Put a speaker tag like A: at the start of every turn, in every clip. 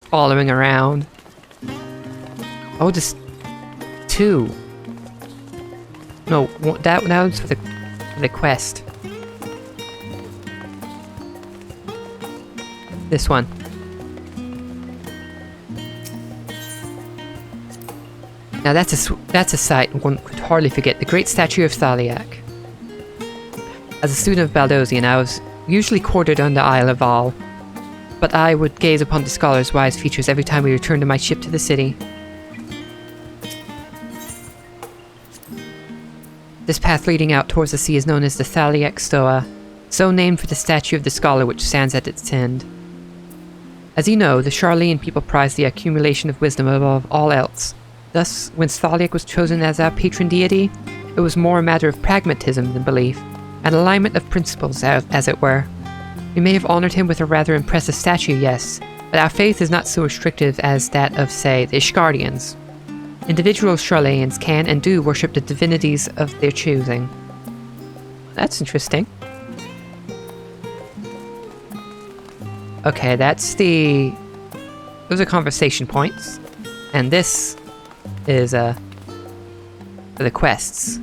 A: following around. Oh, just 2. No, that was for the quest. This one. Now that's a sight one could hardly forget. The great statue of Thaliak. As a student of Baldosian, I was usually quartered on the Isle of Val, but I would gaze upon the scholar's wise features every time we returned to my ship to the city. This path leading out towards the sea is known as the Thaliak Stoa, so named for the statue of the scholar which stands at its end. As you know, the Charlean people prize the accumulation of wisdom above all else. Thus, when Thaliak was chosen as our patron deity, it was more a matter of pragmatism than belief, an alignment of principles, as it were. We may have honored him with a rather impressive statue, yes, but our faith is not so restrictive as that of, say, the Ishgardians. Individual Charleans can and do worship the divinities of their choosing. That's interesting. Okay, those are conversation points. And this is, for the quests.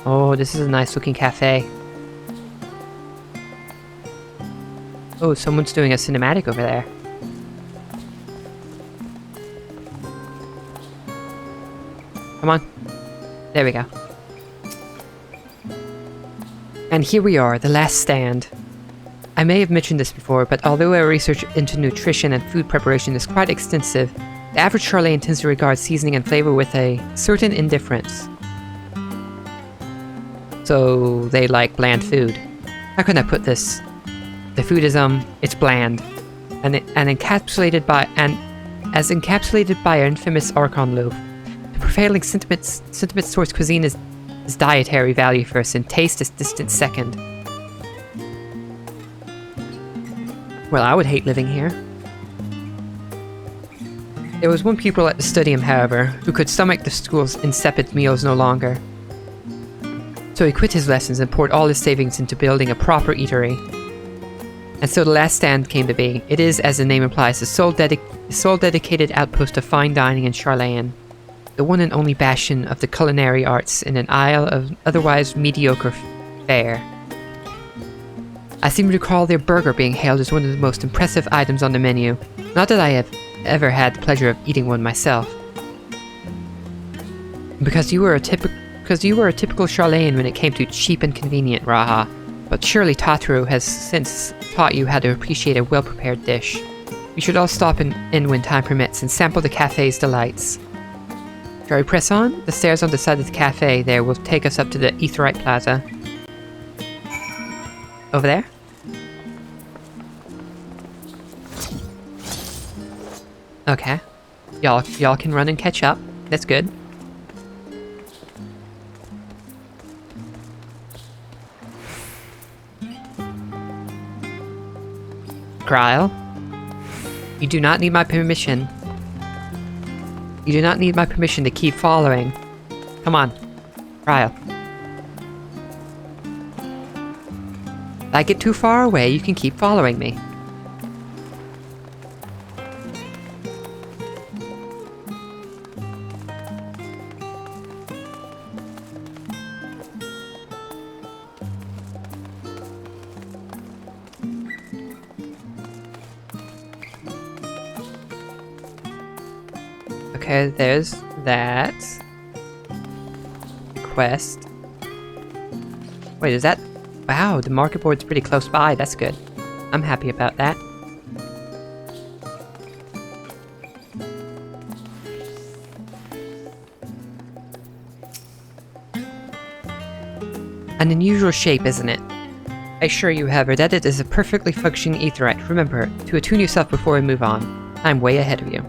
A: Oh, this is a nice looking cafe. Oh, someone's doing a cinematic over there. Come on. There we go. And here we are, the last stand. I may have mentioned this before, but although our research into nutrition and food preparation is quite extensive, the average Charlatan tends to regard seasoning and flavor with a certain indifference. So they like bland food. How can I put this? The food is it's bland, and encapsulated by as encapsulated by our infamous Archon loaf. The prevailing sentiment towards cuisine is dietary value first, and taste is distant second. Well, I would hate living here. There was one pupil at the studium, however, who could stomach the school's insipid meals no longer. So he quit his lessons and poured all his savings into building a proper eatery. And so the last stand came to be. It is, as the name implies, the sole dedicated outpost of fine dining in Charlayan, the one and only bastion of the culinary arts in an isle of otherwise mediocre fare. I seem to recall their burger being hailed as one of the most impressive items on the menu, not that I have ever had the pleasure of eating one myself. Because you were a typical Charlayan when it came to cheap and convenient, Raha, but surely Tatru has since taught you how to appreciate a well-prepared dish. We should all stop in when time permits and sample the cafe's delights. Shall we press on? The stairs on the side of the cafe there will take us up to the Aetheryte Plaza. Over there? Okay. Y'all can run and catch up. That's good. Gryle, you do not need my permission. You do not need my permission to keep following. Come on, Gryle. If I get too far away, you can keep following me. Okay, there's that quest. Wait, is that... Wow, the market board's pretty close by. That's good. I'm happy about that. An unusual shape, isn't it? I assure you, however, that it is a perfectly functioning aetheryte. Remember, to attune yourself before we move on. I'm way ahead of you.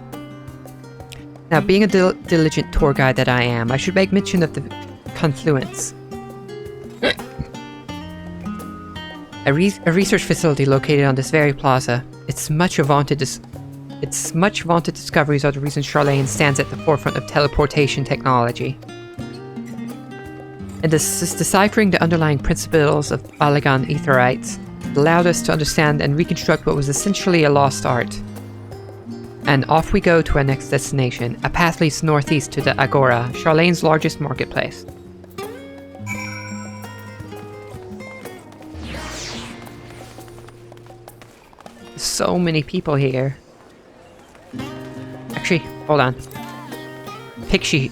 A: Now, being a diligent tour guide that I am, I should make mention of the confluence. A research facility located on this very plaza. Its much vaunted discoveries are the reason Charlayan stands at the forefront of teleportation technology. And deciphering the underlying principles of Allagan Aetherites, allowed us to understand and reconstruct what was essentially a lost art. And off we go to our next destination. A path leads northeast to the Agora, Charlene's largest marketplace. So many people here. Actually, hold on. Pixie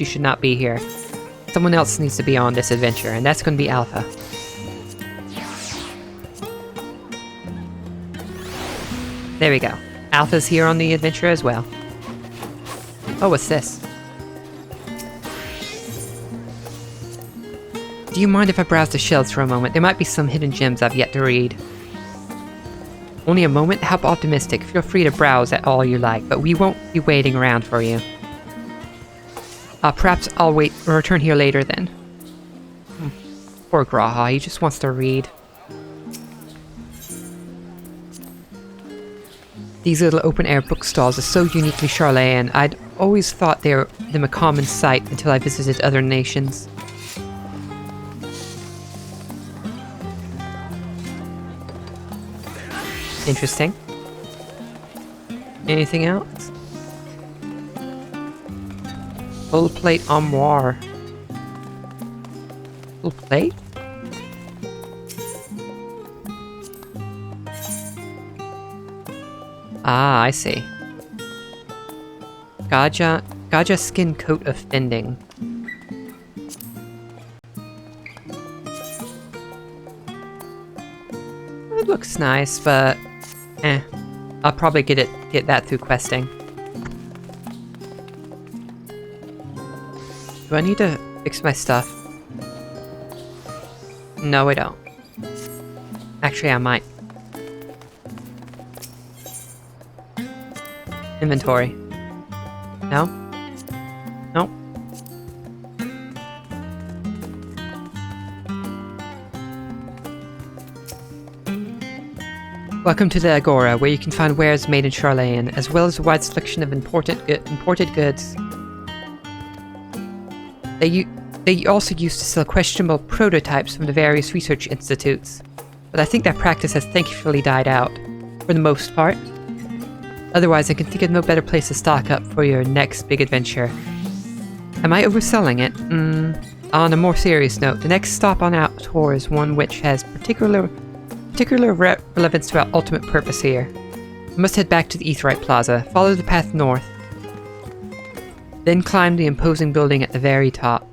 A: should not be here. Someone else needs to be on this adventure, and that's going to be Alpha. There we go. Alpha's here on the adventure as well. Oh, what's this? Do you mind if I browse the shelves for a moment? There might be some hidden gems I've yet to read. Only a moment? How optimistic. Feel free to browse at all you like, but we won't be waiting around for you. Perhaps I'll return here later then. Poor Graha, he just wants to read. These little open-air bookstalls are so uniquely Charlean. I'd always thought they were them a common sight until I visited other nations. Interesting. Anything else? Full plate armoire. Full plate? Ah, I see. Gaja skin coat of fending. It looks nice, but I'll probably get that through questing. Do I need to fix my stuff? No, I don't. Actually, I might. Inventory. No? No? Welcome to the Agora, where you can find wares made in Charlean, as well as a wide selection of imported goods. They also used to sell questionable prototypes from the various research institutes, but I think that practice has thankfully died out, for the most part. Otherwise, I can think of no better place to stock up for your next big adventure. Am I overselling it? On a more serious note, the next stop on our tour is one which has particular relevance to our ultimate purpose here. We must head back to the Aetheryte Plaza, follow the path north, then climb the imposing building at the very top.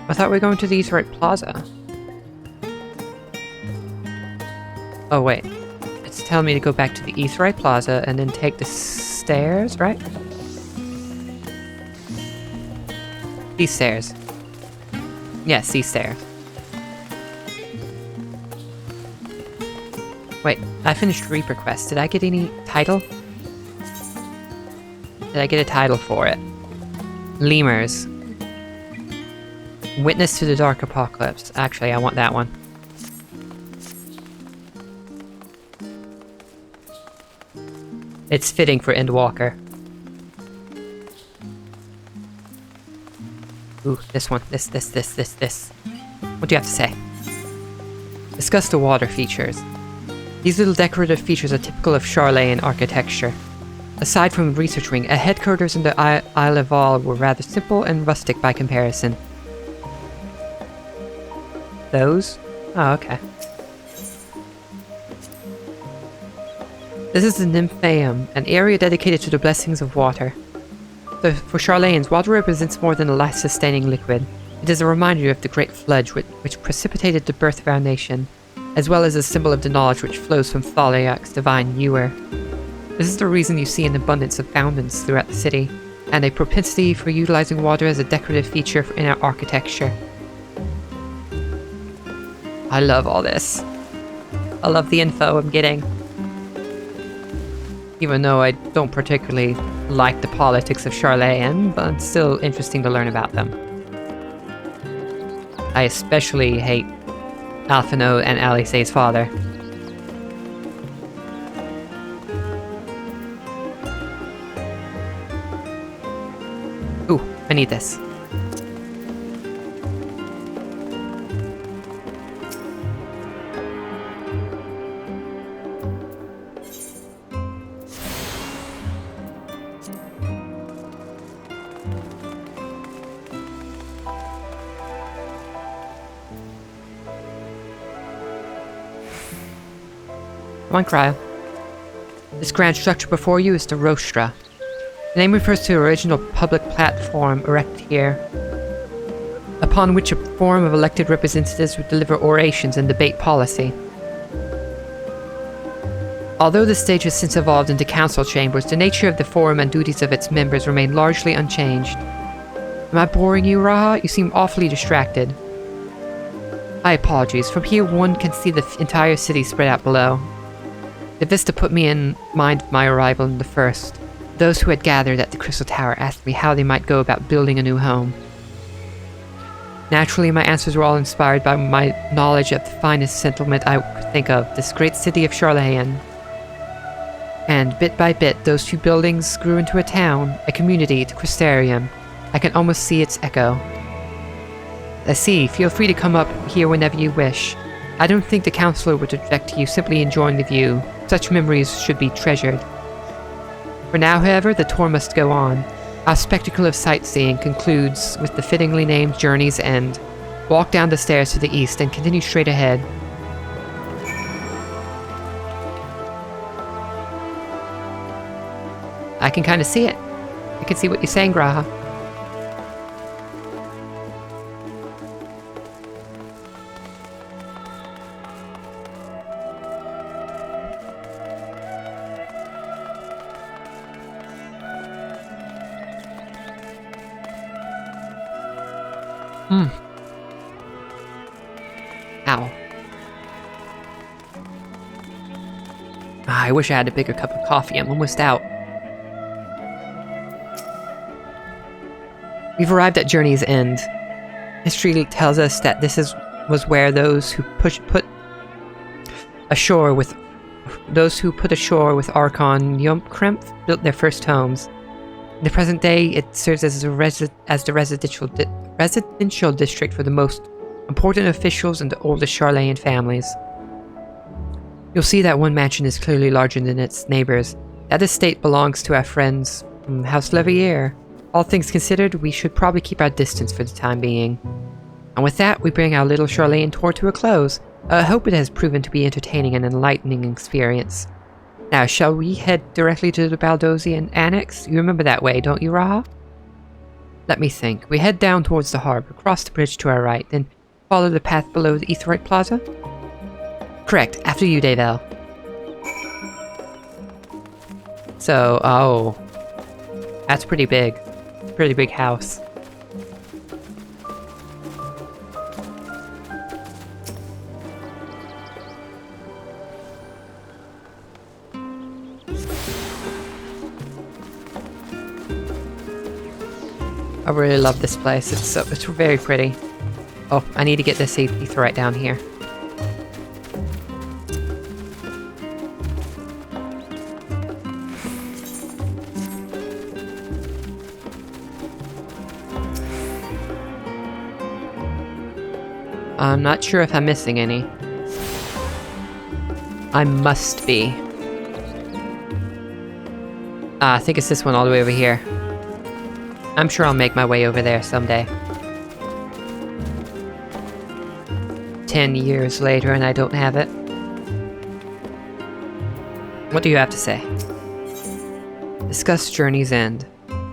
A: I thought we were going to the Aetheryte Plaza. Oh wait, it's telling me to go back to the Aetheryte Plaza and then take the stairs, right? These stairs. Yes, these stairs. Wait, I finished Reaper Quest. Did I get any title? Did I get a title for it? Lemurs. Witness to the Dark Apocalypse. Actually, I want that one. It's fitting for Endwalker. Ooh, this one. This. What do you have to say? Discuss the water features. These little decorative features are typical of Charlean architecture. Aside from the research wing, a headquarters in the Isle of All were rather simple and rustic by comparison. Those? Oh, okay. This is the Nymphaeum, an area dedicated to the blessings of water. So for Charleans, water represents more than a life-sustaining liquid. It is a reminder of the great flood which precipitated the birth of our nation, as well as a symbol of the knowledge which flows from Thaliak's divine ewer. This is the reason you see an abundance of fountains throughout the city, and a propensity for utilizing water as a decorative feature in our architecture. I love all this. I love the info I'm getting. Even though I don't particularly like the politics of Charlean, but it's still interesting to learn about them. I especially hate Alphino and Alice's father. Ooh, I need this. Come on, Cryo. This grand structure before you is the Rostra. The name refers to the original public platform erected here, upon which a forum of elected representatives would deliver orations and debate policy. Although the stage has since evolved into council chambers, the nature of the forum and duties of its members remain largely unchanged. Am I boring you, Raha? You seem awfully distracted. My apologies. From here one can see the entire city spread out below. The vista put me in mind of my arrival in the first. Those who had gathered at the Crystal Tower asked me how they might go about building a new home. Naturally, my answers were all inspired by my knowledge of the finest settlement I could think of, this great city of Charlayan. And bit by bit, those few buildings grew into a town, a community, the Crystarium. I can almost see its echo. I see. Feel free to come up here whenever you wish. I don't think the Councillor would object to you simply enjoying the view. Such memories should be treasured. For now, however, the tour must go on. Our spectacle of sightseeing concludes with the fittingly named Journey's End. Walk down the stairs to the east and continue straight ahead. I can kind of see it. I can see what you're saying, Graha. Ow. I wish I had a bigger cup of coffee. I'm almost out. We've arrived at Journey's End. History tells us that this was where those who put ashore with Archon Yomkremph built their first homes. In the present day, it serves as the residential district for the most important officials and the oldest Charlayan families. You'll see that one mansion is clearly larger than its neighbors. That estate belongs to our friends from House Levier. All things considered, we should probably keep our distance for the time being. And with that, we bring our little Charlayan tour to a close. I hope it has proven to be entertaining and enlightening experience. Now, shall we head directly to the Baldosian Annex? You remember that way, don't you, Raha? Let me think. We head down towards the harbor, cross the bridge to our right, then follow the path below the Aetheryte Plaza? Correct. After you, Davel. So, oh. That's pretty big. Pretty big house. I really love this place. It's very pretty. Oh, I need to get this Aetheryte down here. I'm not sure if I'm missing any. I must be. I think it's this one all the way over here. I'm sure I'll make my way over there someday. 10 years later and I don't have it. What do you have to say? Discuss Journey's End.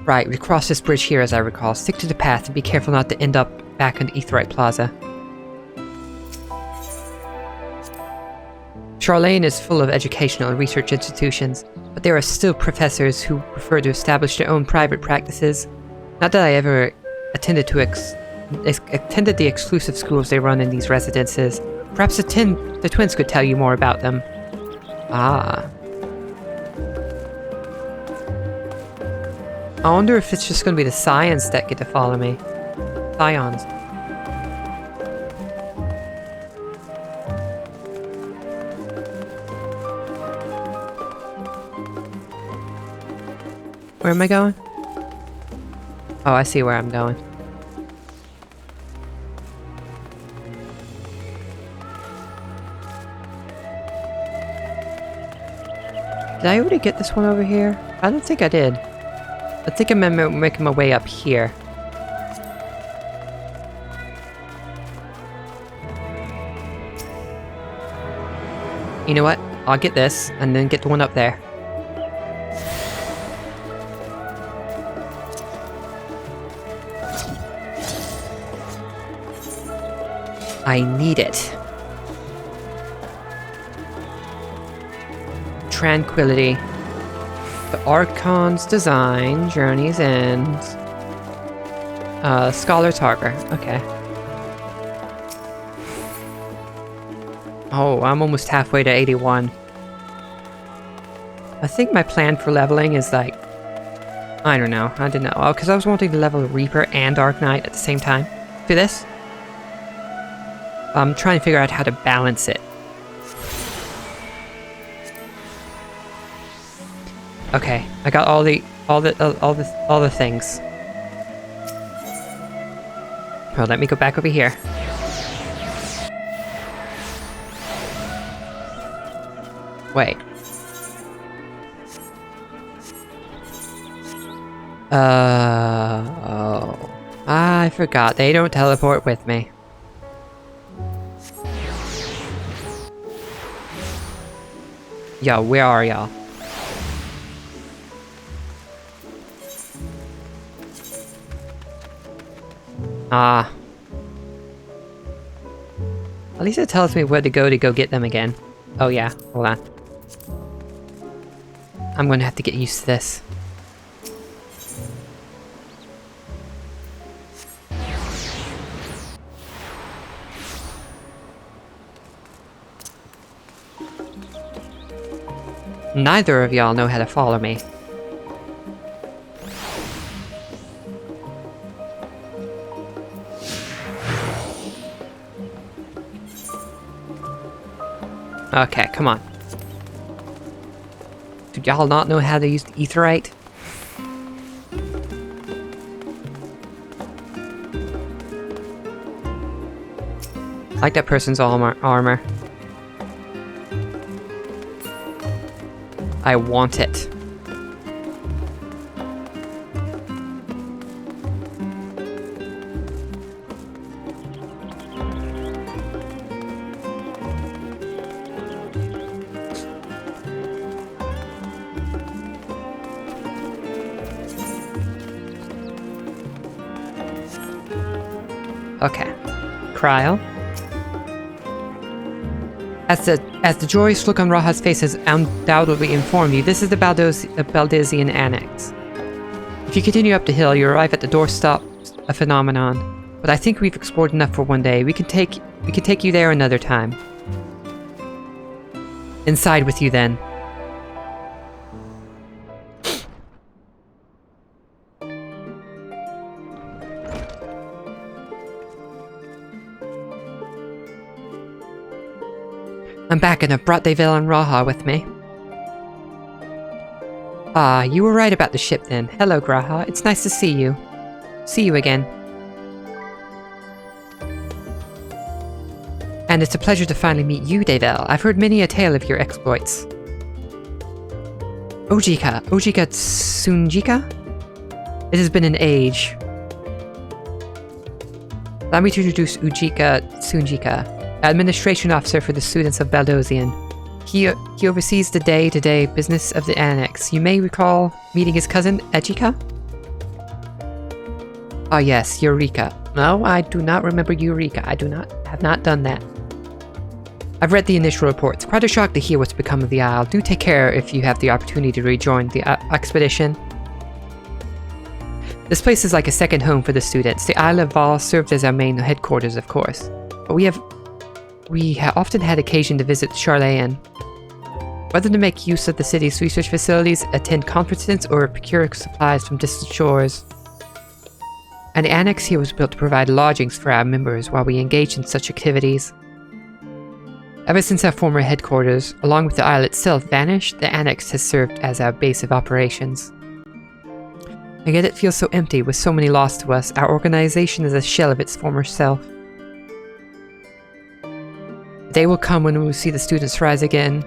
A: Right, we cross this bridge here as I recall. Stick to the path and be careful not to end up back on Aetheryte Plaza. Charlayan is full of educational and research institutions, but there are still professors who prefer to establish their own private practices. Not that I ever attended the exclusive schools they run in these residences. Perhaps the twins could tell you more about them. Ah. I wonder if it's just going to be the Scions that get to follow me. Scions. Where am I going? Oh, I see where I'm going. Did I already get this one over here? I don't think I did. I think I'm making my way up here. You know what? I'll get this, and then get the one up there. I need it. Tranquility. The Archon's design, Journey's End. Scholar's Harbor. Okay. Oh, I'm almost halfway to 81. I think my plan for leveling is like... I don't know. I don't know. Oh, because I was wanting to level Reaper and Dark Knight at the same time. Do this? I'm trying to figure out how to balance it. Okay, I got all the things. Oh, let me go back over here. Wait. Oh. I forgot. They don't teleport with me. Yo, where are y'all? Ah. At least it tells me where to go get them again. Oh yeah, hold on. I'm gonna have to get used to this. Neither of y'all know how to follow me. Okay, come on. Do y'all not know how to use the Aetheryte? I like that person's armor. I want it. Okay. Cryo. As the joyous look on Raha's face has undoubtedly informed you, this is the Baldesion Annex. If you continue up the hill, you arrive at the doorstop, a phenomenon. But I think we've explored enough for one day. We can take you there another time. Inside with you then. I'm back and I've brought Devil and Raha with me. Ah, you were right about the ship then. Hello, Graha. It's nice to see you. See you again. And it's a pleasure to finally meet you, Devil. I've heard many a tale of your exploits. Ojika Tsunjika? It has been an age. Allow me to introduce Ujika Tsunjika, Administration Officer for the students of Baldosian. He oversees the day-to-day business of the Annex. You may recall meeting his cousin, Ejika? Ah yes, Eureka. No, I do not remember Eureka. I have not done that. I've read the initial reports. Quite a shock to hear what's become of the Isle. Do take care if you have the opportunity to rejoin the expedition. This place is like a second home for the students. The Isle of Val served as our main headquarters, of course. But we have often had occasion to visit Charlayan. Whether to make use of the city's research facilities, attend conferences, or procure supplies from distant shores. An annex here was built to provide lodgings for our members while we engaged in such activities. Ever since our former headquarters, along with the isle itself, vanished, the annex has served as our base of operations. And yet it feels so empty, with so many lost to us. Our organization is a shell of its former self. The day will come when we will see the students rise again.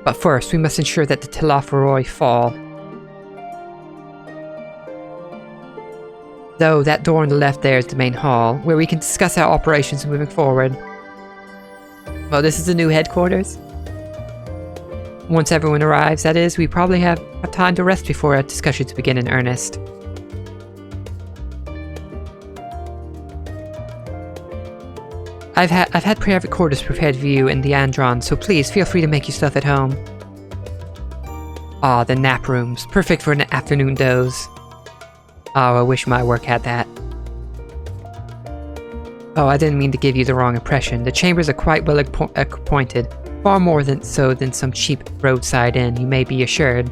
A: But first, we must ensure that the Tilaferoi fall. Though, that door on the left there is the main hall, where we can discuss our operations moving forward. Well, this is the new headquarters. Once everyone arrives, that is, we probably have time to rest before our discussions begin in earnest. I've had private quarters prepared for you in the Andron, so please feel free to make yourself at home. Ah, the nap rooms. Perfect for an afternoon doze. Oh, I wish my work had that. Oh, I didn't mean to give you the wrong impression. The chambers are quite well appointed. Far more than some cheap roadside inn, you may be assured.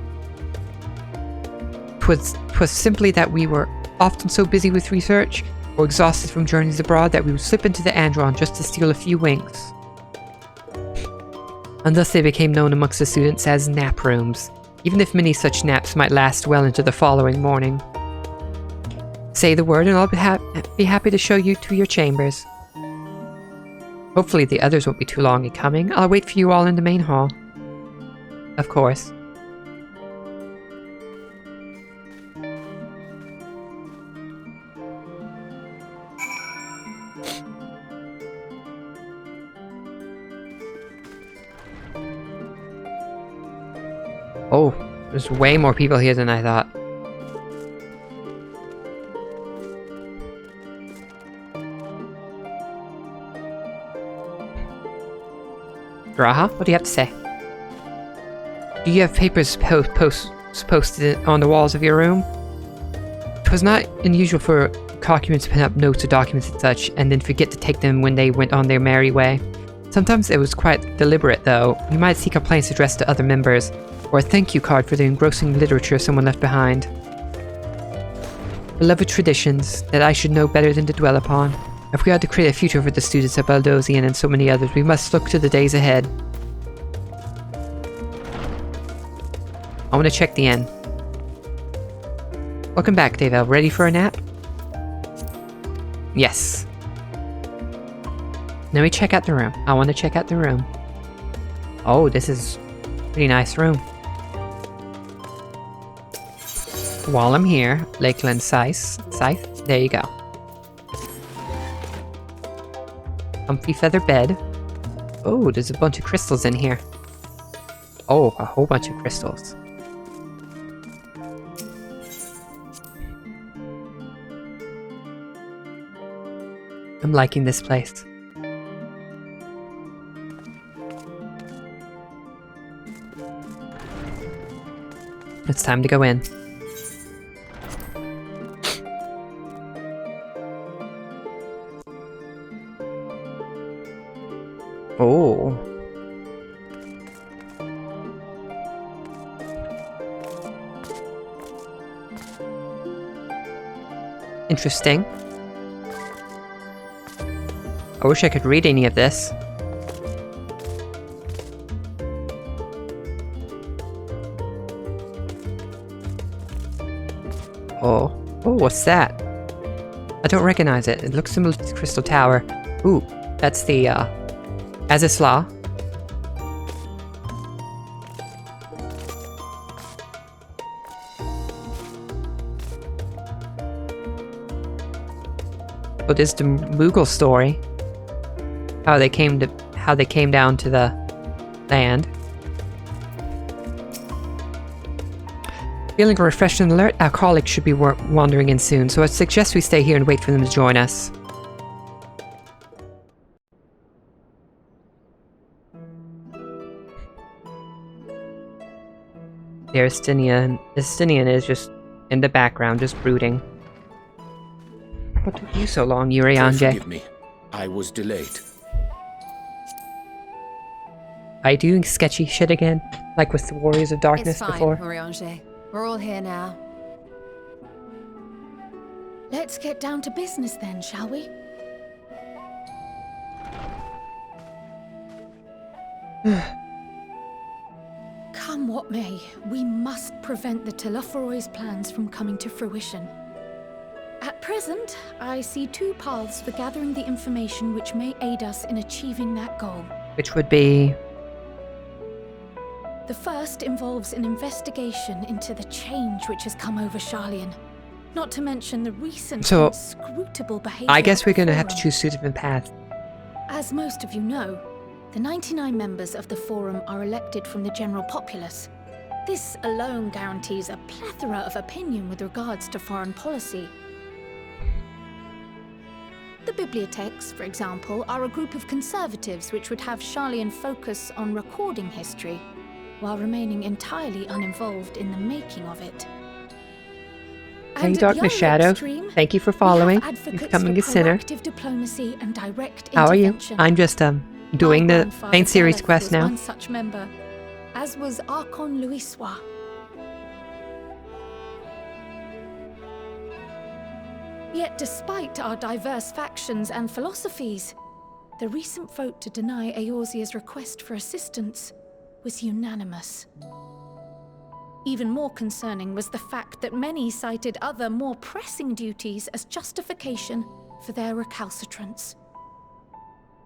A: 'Twas simply that we were often so busy with research, or exhausted from journeys abroad, that we would slip into the Andron just to steal a few winks. And thus they became known amongst the students as nap rooms, even if many such naps might last well into the following morning. Say the word and I'll be happy to show you to your chambers. Hopefully the others won't be too long in coming. I'll wait for you all in the main hall. Of course. Oh, there's way more people here than I thought. Graha, what do you have to say? Do you have papers posted on the walls of your room? 'Twas not unusual for concubines to pen up notes or documents and such, and then forget to take them when they went on their merry way. Sometimes it was quite deliberate, though. You might see complaints addressed to other members, or a thank you card for the engrossing literature someone left behind. Beloved traditions that I should know better than to dwell upon. If we are to create a future for the students of Baldosian and so many others, we must look to the days ahead. I want to check the inn. Welcome back, Davel. Ready for a nap? Yes. Let me check out the room. I want to check out the room. Oh, this is a pretty nice room. While I'm here, Lakeland Scythe. There you go. Comfy feather bed. Oh, there's a bunch of crystals in here. Oh, a whole bunch of crystals. I'm liking this place. It's time to go in. Oh. Interesting. I wish I could read any of this. Oh. Oh, what's that? I don't recognize it. It looks similar to the Crystal Tower. Ooh, that's the, Azisla. Oh, this is the Moogle story. How they came down to the land. Feeling refreshed and alert, our colleagues should be wandering in soon, so I suggest we stay here and wait for them to join us. There, Estinian is just in the background, just brooding. What took you so long, Urianje?
B: Forgive me. I was delayed.
A: Are you doing sketchy shit again? Like with the Warriors of Darkness before?
C: It's fine, Urianje. We're all here now. Let's get down to business then, shall we? Come what may, we must prevent the Telophoroi's plans from coming to fruition. At present, I see two paths for gathering the information which may aid us in achieving that goal.
A: Which would be...
C: The first involves an investigation into the change which has come over Sharlayan. Not to mention the recent inscrutable behavior.
A: I guess we're going to have to choose two different paths.
C: As most of you know, The 99 members of the Forum are elected from the general populace. This alone guarantees a plethora of opinion with regards to foreign policy. The bibliotheques, for example, are a group of conservatives which would have Charlian focus on recording history, while remaining entirely uninvolved in the making of it.
A: Hey,
C: And at the
A: Darkness
C: other
A: Shadow.
C: extreme,
A: Thank you for
C: we have
A: following and
C: advocates
A: becoming
C: for
A: a sinner.
C: proactive diplomacy and direct
A: How are you?
C: intervention.
A: I'm just doing
C: My
A: the
C: grandfather
A: main series
C: Galeth
A: quest
C: was
A: now.
C: one such member, as was Archon Louisois. Yet despite our diverse factions and philosophies, the recent vote to deny Eorzea's request for assistance was unanimous. Even more concerning was the fact that many cited other, more pressing duties as justification for their recalcitrance.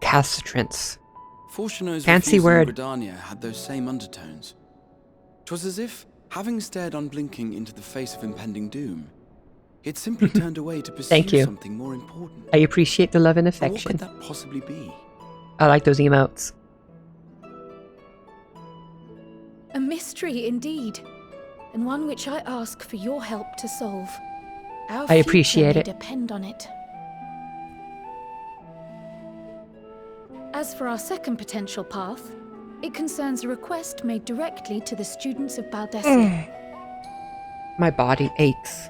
A: Calcitrants.
D: Fortuno's
A: Fancy
D: refusal
A: word.
D: in Gridania had those same undertones. 'Twas as if, having stared unblinking into the face of impending doom, it simply turned away to pursue
A: Thank you.
D: something more important.
A: I appreciate the love and
D: But what
A: affection.
D: could that possibly be?
A: I like those emotes.
C: A mystery indeed, and one which I ask for your help to solve. Our
A: I appreciate
C: future
A: it.
C: may depend on it. As for our second potential path, it concerns a request made directly to the students of Baldesia.
A: My body aches.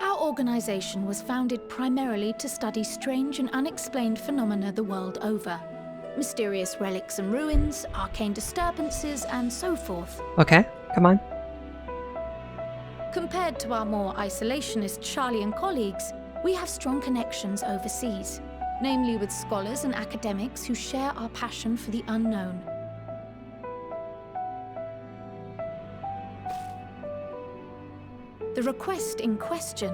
C: Our organization was founded primarily to study strange and unexplained phenomena the world over. Mysterious relics and ruins, arcane disturbances, and so forth.
A: Okay, come on.
C: Compared to our more isolationist Charlian colleagues, we have strong connections overseas, namely with scholars and academics who share our passion for the unknown. The request in question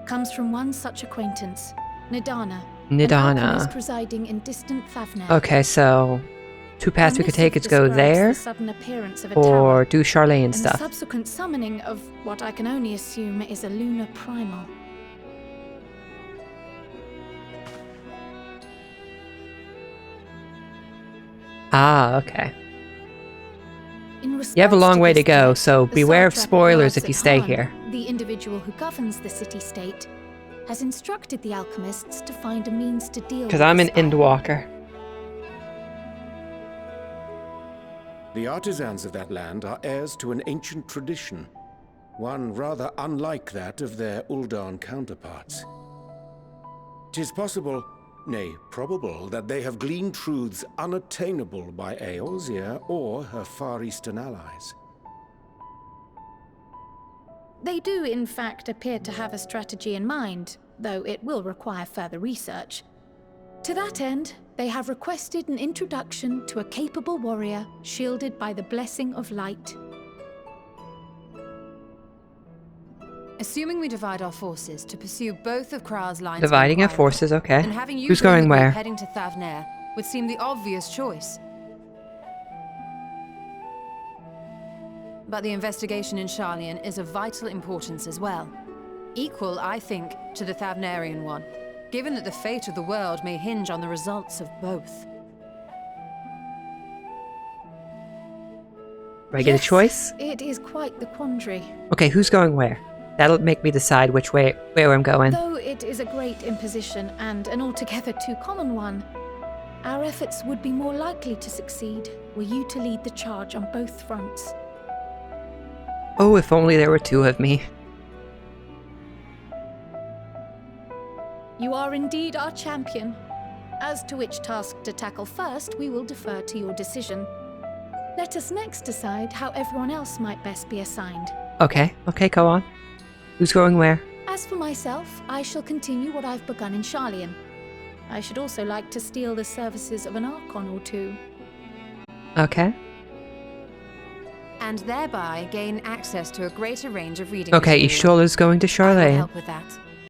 C: comes from one such acquaintance, Nidana, an
A: Nidana.
C: alchemist residing in distant Thavner.
A: Okay, so two paths
C: Our
A: we could take
C: missive
A: is go
C: describes
A: there
C: the sudden appearance of a
A: or
C: tower
A: do Charlene
C: and the
A: stuff.
C: subsequent summoning of what I can only assume is a lunar primal.
A: Ah, okay.
C: In
A: You have a
C: response
A: long way to
C: this
A: go,
C: threat,
A: so
C: the
A: beware of
C: satrap
A: spoilers if
C: Rarzak
A: you stay
C: Khan,
A: here.
C: The individual who governs the city-state has instructed the alchemists to find a means to deal with
A: Because I'm an
C: this fire.
A: Endwalker.
B: The artisans of that land are heirs to an ancient tradition, one rather unlike that of their Uldan counterparts. 'Tis possible, nay, probable, that they have gleaned truths unattainable by Eorzea or her Far Eastern allies.
C: They do, in fact, appear to have a strategy in mind, though it will require further research. To that end, they have requested an introduction to a capable warrior shielded by the blessing of light.
E: Assuming we divide our forces to pursue both of Kral's lines
A: Dividing our
E: of inquiry,
A: forces, okay.
E: then having you
A: Who's
E: join the
A: going
E: group
A: where?
E: heading to Thavner would seem the obvious choice. But the investigation in Charlian is of vital importance as well. Equal, I think, to the Thavnerian one, given that the fate of the world may hinge on the results of both.
A: Do I get a choice?
C: It is quite the quandary.
A: Okay, who's going where? That'll make me decide where I'm going.
C: Though it is a great imposition and an altogether too common one, our efforts would be more likely to succeed were you to lead the charge on both fronts.
A: Oh, if only there were two of me.
C: You are indeed our champion. As to which task to tackle first, we will defer to your decision. Let us next decide how everyone else might best be assigned.
A: Okay, go on. Who's going where?
C: As for myself, I shall continue what I've begun in Charlian. I should also like to steal the services of an Archon or two.
A: Okay.
E: And thereby gain access to a greater range of reading
A: Okay,
E: material.
A: Ishola's going to
E: I will
A: Charlene.
E: help with that.